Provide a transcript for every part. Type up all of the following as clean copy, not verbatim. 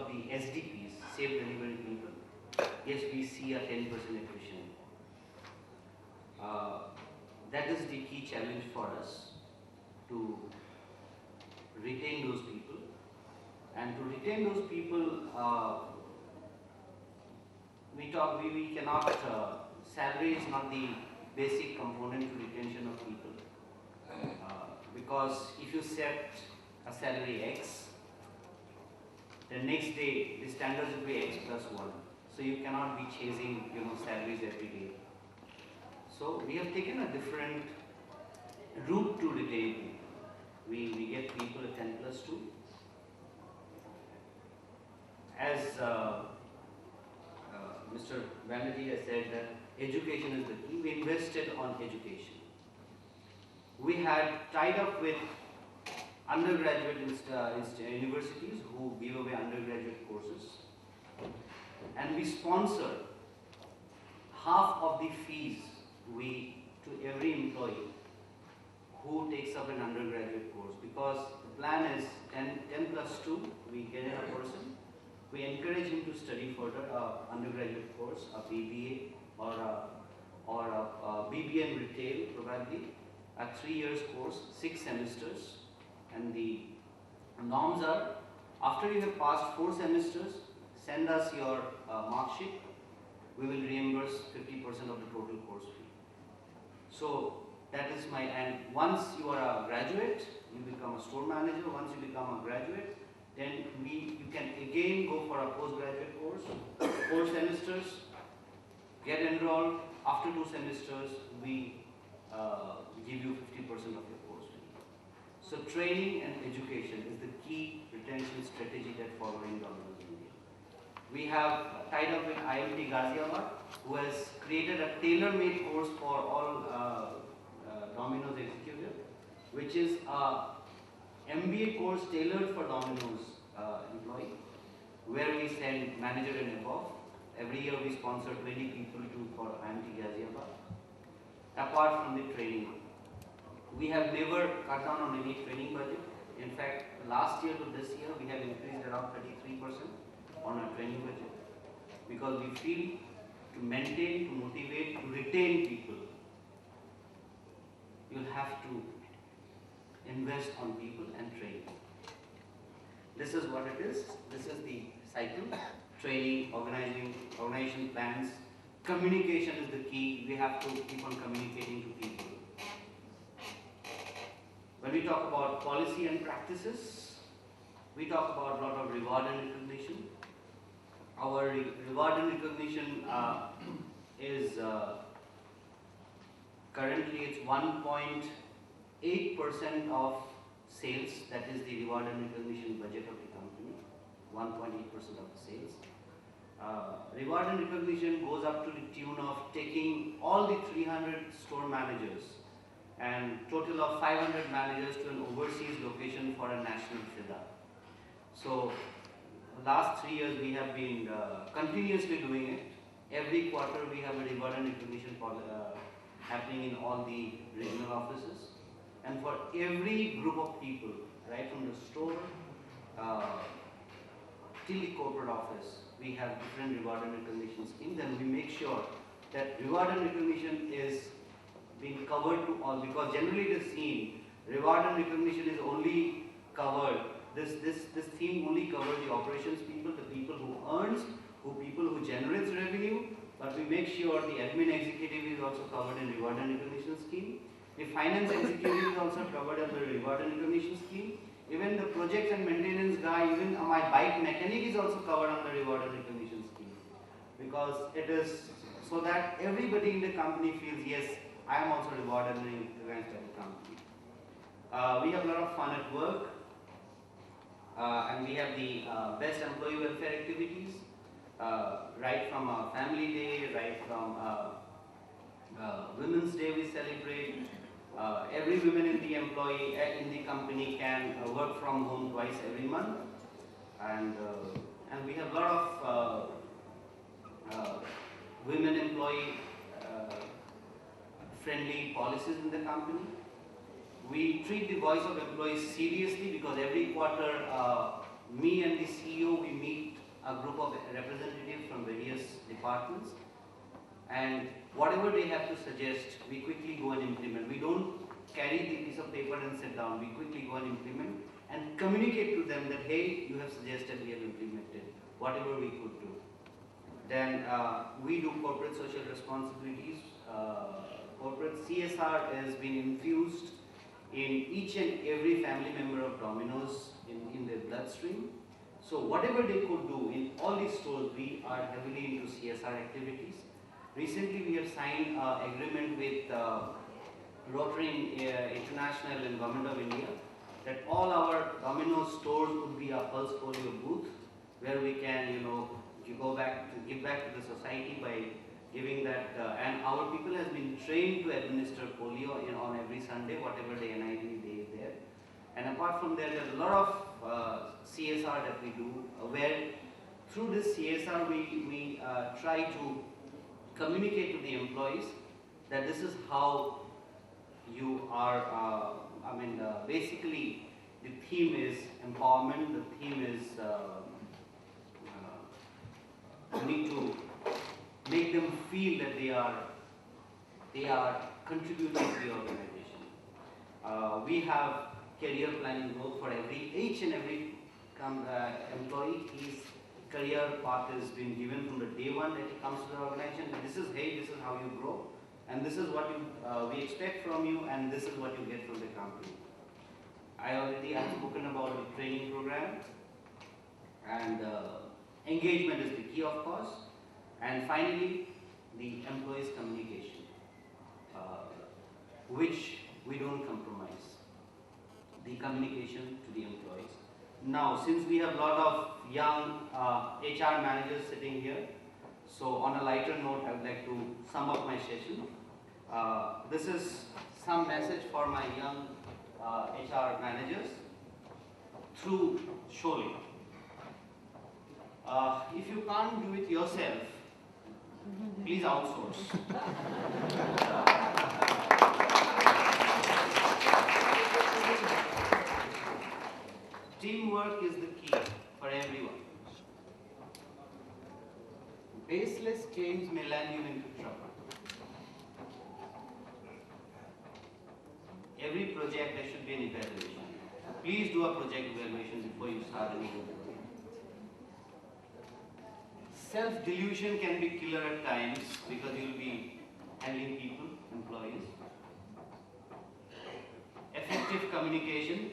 of the SDPs, Safe Delivery People, yes, we see a 10% attrition. That is the key challenge for us, to retain those people. And to retain those people, we cannot, salary is not the basic component to retention of people. Because if you set a salary X, the next day the standards will be X plus 1. So you cannot be chasing, salaries every day. So we have taken a different route to retain people. We get people at 10 plus 2. As Mr. Banerjee has said, that education is the key. We invested on education. We had tied up with undergraduate universities who give away undergraduate courses, and we sponsor half of the fees to every employee who takes up an undergraduate course, because the plan is 10 plus 2, we get in a person, we encourage him to study further undergraduate course, a BBA or a BBA in retail probably, a 3 years course, 6 semesters, and the norms are, after you have passed 4 semesters, send us your mark sheet, we will reimburse 50% of the total course fee. So that is and once you are a graduate, you become a store manager. Once you become a graduate, then you can again go for a postgraduate course, 4 semesters, get enrolled. After 2 semesters, we give you 50% of your course fee. So training and education is the key retention strategy that following Domino's India. We have tied up with IMT Ghaziabad, who has created a tailor-made course for all Domino's executive, which is a MBA course tailored for Domino's employee, where we send manager and above. Every year we sponsor 20 people for IMT Ghaziabad. Apart from the training, we have never cut down on any training budget. In fact, last year to this year, we have increased around 33% on our training budget, because we feel to maintain, to motivate, to retain people, you'll have to invest on people and train. This is what it is. This is the cycle. Training, organization plans. Communication is the key. We have to keep on communicating to people. When we talk about policy and practices, we talk about a lot of reward and recognition. Our reward and recognition is currently it's 1.8% of sales. That is the reward and recognition budget of the company. 1.8% of the sales. Reward and recognition goes up to the tune of taking all the 300 store managers and total of 500 managers to an overseas location for a national FIDA. So the last 3 years we have been continuously doing it. Every quarter we have a reward and recognition happening in all the regional offices. And for every group of people, right from the store till the corporate office, we have different reward and recognition schemes, and we make sure that reward and recognition is being covered to all, because generally it is seen reward and recognition is only covered, this theme only covers the operations people, the people who earns, people who generates revenue, but we make sure the admin executive is also covered in reward and recognition scheme. The finance executive is also covered under reward and recognition scheme. Even the project and maintenance guy, even my bike mechanic is also covered under reward and recognition scheme. Because it is so that everybody in the company feels, yes, I am also rewarded and recognized by the company. We have a lot of fun at work, and we have the best employee welfare activities, right from Family Day, right from Women's Day we celebrate. Every woman in the company can work from home twice every month, and we have a lot of women employee friendly policies in the company. We treat the voice of employees seriously, because every quarter me and the CEO, we meet a group of representatives from various departments, and whatever they have to suggest, we quickly go and implement. We don't carry the piece of paper and sit down. We quickly go and implement and communicate to them that, hey, you have suggested, we have implemented whatever we could do. Then we do corporate social responsibilities. Corporate CSR has been infused in each and every family member of Domino's in their bloodstream. So whatever they could do in all these stores, we are heavily into CSR activities. Recently we have signed an agreement with Rotary International and Government of India that all our Domino's stores would be a pulse polio booth where we can, give back to the society by giving that, and our people has been trained to administer polio on every Sunday, whatever day NIV day is there. And apart from that, there's a lot of CSR that we do, where through this CSR we try to communicate to the employees that this is how you are, basically the theme is empowerment, the theme is you need to make them feel that they are contributing to the organization. We have career planning growth for each and every employee. His career path has been given from the day one that he comes to the organization. This is how you grow, and this is what we expect from you, and this is what you get from the company. I already have spoken about the training program, and engagement is the key, of course. And finally, the employees' communication, which we don't compromise. The communication to the employees. Now, since we have a lot of young HR managers sitting here, so on a lighter note, I would like to sum up my session. This is some message for my young HR managers through Sholay. If you can't do it yourself, please outsource. Teamwork is the key for everyone. Baseless claims may land you into trouble. Every project there should be an evaluation. Please do a project evaluation before you start any project. Self-delusion can be killer at times because you will be handling people, employees. Effective communication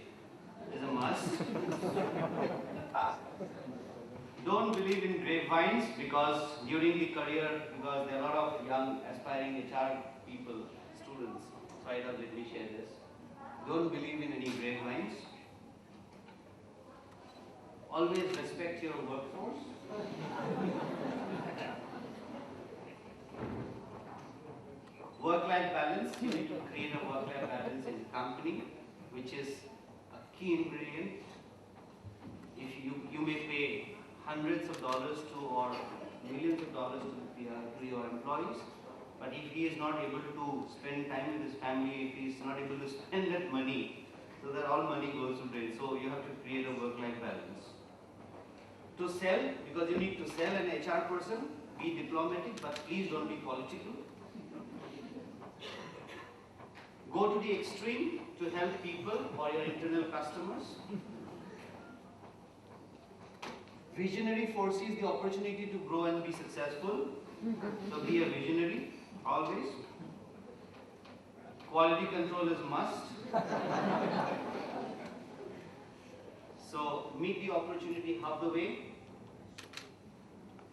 is a must. Don't believe in grapevines because during the career, because there are a lot of young aspiring HR people, students, so I thought let me share this. Don't believe in any grapevines. Always respect your workforce. Work-life balance, you need to create a work-life balance in the company, which is a key ingredient. If you may pay hundreds of dollars to or millions of dollars to your employees, but if he is not able to spend time with his family, if he is not able to spend that money, so that all money goes to drain. So you have to create a work-life balance. To sell, because you need to sell an HR person, be diplomatic, but please don't be political. Go to the extreme to help people or your internal customers. Visionary foresees the opportunity to grow and be successful. So be a visionary, always. Quality control is must. So meet the opportunity half the way.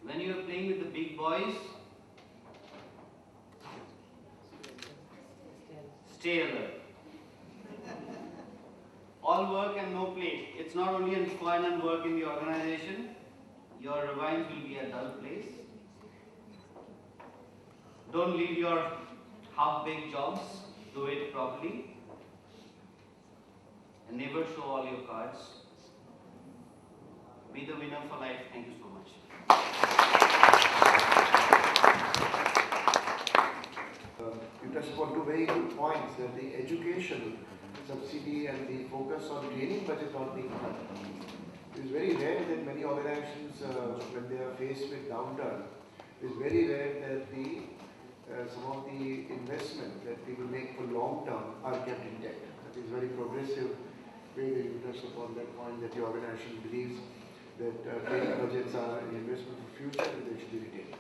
When you are playing with the big boys, stay alert. All work and no play. It's not only in fun and work in the organization. Your ravines will be a dull place. Don't leave your half-baked jobs. Do it properly. And never show all your cards. Be the winner for life. Thank you so much. You touched upon two very good points, that the education subsidy and the focus on training budget not being cut. It is very rare that many organizations, when they are faced with downturn, it is very rare that some of the investment that people make for long term are kept intact. That is very progressive way that you touched upon that point, that the organization believes that training budgets are an investment for future and they should be retained.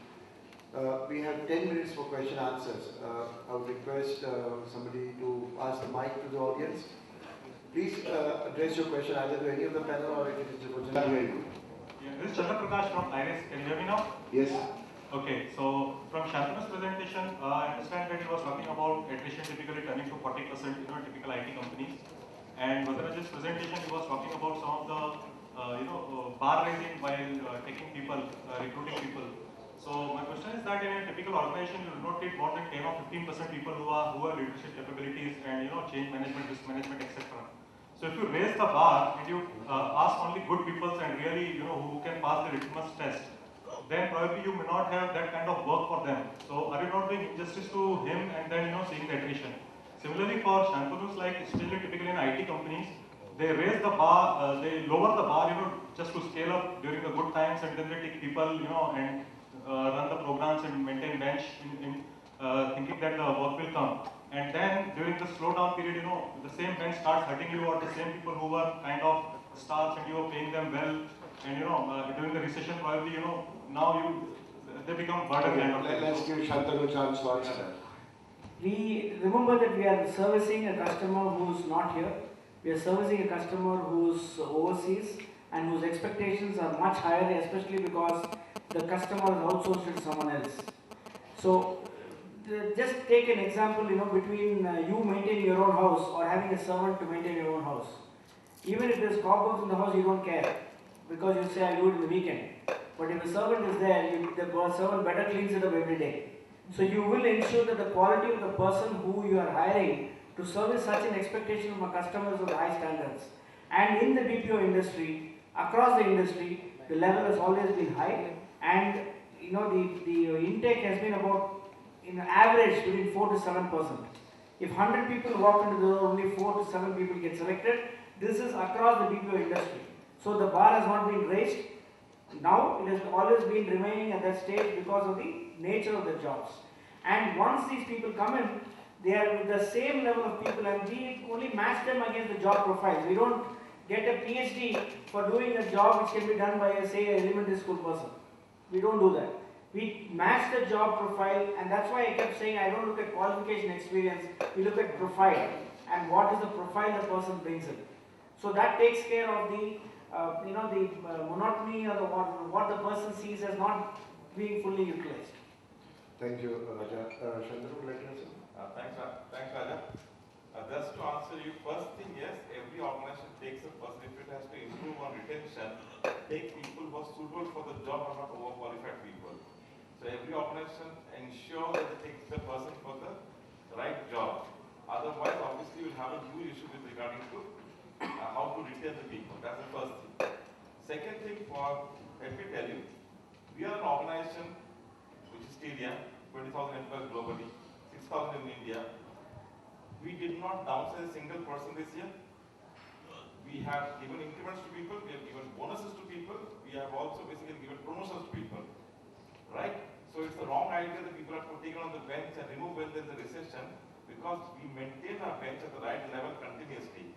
We have 10 minutes for question answers. I would request somebody to pass the mic to the audience. Please address your question either to any of the panel or if it is to you. Yeah, this is Chandra Prakash from IRIS. Can you hear me now? Yes. Okay, so from Shantanu's presentation, I understand that he was talking about attrition typically turning to 40%, typical IT companies. And Vatanaj's presentation, he was talking about some of the, bar raising while taking people, recruiting people. So my question is that in a typical organization, you will not need more than 10 or 15% people who have leadership capabilities and change management, risk management, etc. So if you raise the bar and you ask only good people and really who can pass the litmus test, then probably you may not have that kind of work for them. So are you not doing injustice to him and then seeing the attrition? Similarly for Shantanu's, like especially typically in IT companies, they raise the bar, they lower the bar, just to scale up during the good times, and then they take people, and run the programs and maintain bench in thinking that the work will come. And then during the slowdown period, the same bench starts hurting you, or the same people who were kind of staffs and you were paying them well, and during the recession probably, now they become burden kind of. Let's give Shantanu a chance to answer that. We remember that we are servicing a customer who's not here. We are servicing a customer who's overseas and whose expectations are much higher, especially because the customer is outsourced to someone else. So just take an example, between you maintaining your own house or having a servant to maintain your own house. Even if there's cobwebs in the house, you don't care because you say, I do it in the weekend. But if a servant is there, the servant better cleans it up every day. So you will ensure that the quality of the person who you are hiring to service such an expectation from a customer is of high standards. And in the BPO industry, across the industry, the level has always been high, and the intake has been about, in average, between 4 to 7%. If 100 people walk into the door, only 4 to 7 people get selected. This is across the BPO industry. So the bar has not been raised. Now it has always been remaining at that stage because of the nature of the jobs. And once these people come in, they are with the same level of people, and we only match them against the job profiles. We don't get a PhD for doing a job which can be done by, say, an elementary school person. We don't do that. We match the job profile, and that's why I kept saying I don't look at qualification experience, we look at profile and what is the profile the person brings in. So that takes care of the monotony or what the person sees as not being fully utilized. Thank you, Raja. Chandra, would you like to answer? Thanks, Raja. Just to answer you, first thing, yes, every organization takes a person, if it has to improve on retention, take people who are suitable for the job and not overqualified people. So every organization ensure that it takes the person for the right job. Otherwise, obviously, you'll have a huge issue with regarding to how to retain the people. That's the first thing. Second thing, let me tell you, we are an organization which is still young, 20,000 employees globally, 6,000 in India. We did not downsize a single person this year. We have given increments to people, we have given bonuses to people, we have also basically given promotions to people. Right? So it's the wrong idea that people are taken on the bench and remove when there's a recession, because we maintain our bench at the right level continuously.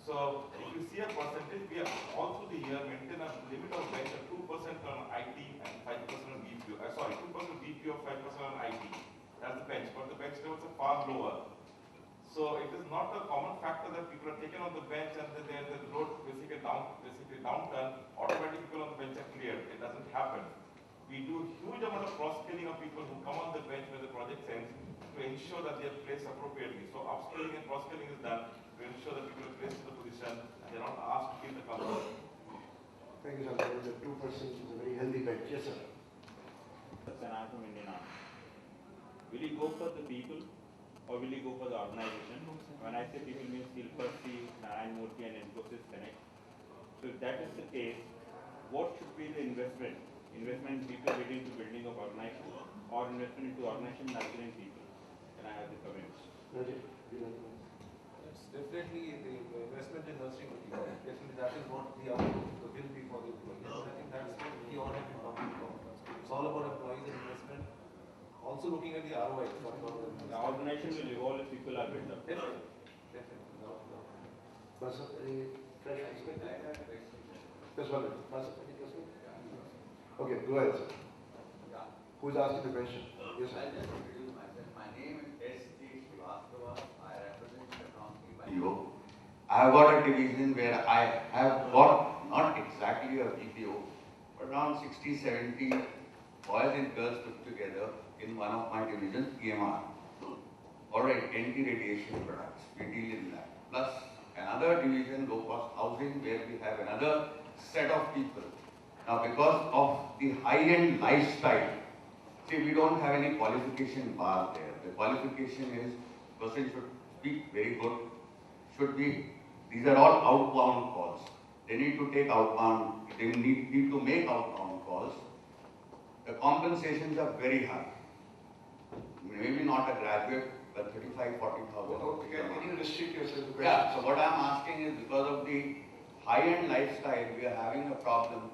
So if you see a percentage, we have all through the year maintained a limit of bench of 2% on IT and 5% on BPO. 2% BPO, 5% on IT. That's the bench, but the bench levels are far lower. So it is not a common factor that people are taken on the bench and then the road basically downturn, automatically people on the bench are cleared. It doesn't happen. We do huge amount of cross-skilling of people who come on the bench when the project ends to ensure that they are placed appropriately. So upskilling and cross-skilling is done to ensure that people are placed in the position and they are not asked to keep the company. Thank you, Chandra. The 2% is a very healthy bench. Yes, sir. I'm from Indian Army. Will you go for the people or will you go for the organization? When I say people, means Silpasi, Narayan Murthy and Infosys Connect. So if that is the case, what should be the investment? Investment in people leading to building of organization, or investment into organization nurturing people? Can I have the comments? It's definitely the investment in nurturing people. Definitely that is what we are ROI for The organization will evolve if people are built up. Bas, any fresh perspective? Just one minute. Bas, any perspective? Okay, go ahead, sir. Who's asking the question? Yes, sir. I'll just introduce myself. My name is S.T. Srivastava. I represent the Conclave. I have got a division where I have got not exactly a BPO, but around 60, 70 boys and girls put together in one of my divisions, EMR. Alright, anti-radiation products, we deal in that. Plus another division, low-cost housing, where we have another set of people. Now because of the high-end lifestyle, see, we don't have any qualification bar there. The qualification is, person should speak very good, should be, these are all outbound calls. They need to take outbound, they need to make outbound calls. The compensations are very high. Maybe not a graduate, but 35, 40,000. Okay, can you restrict yourself to questions? Yeah, so what I'm asking is because of the high-end lifestyle, we are having a problem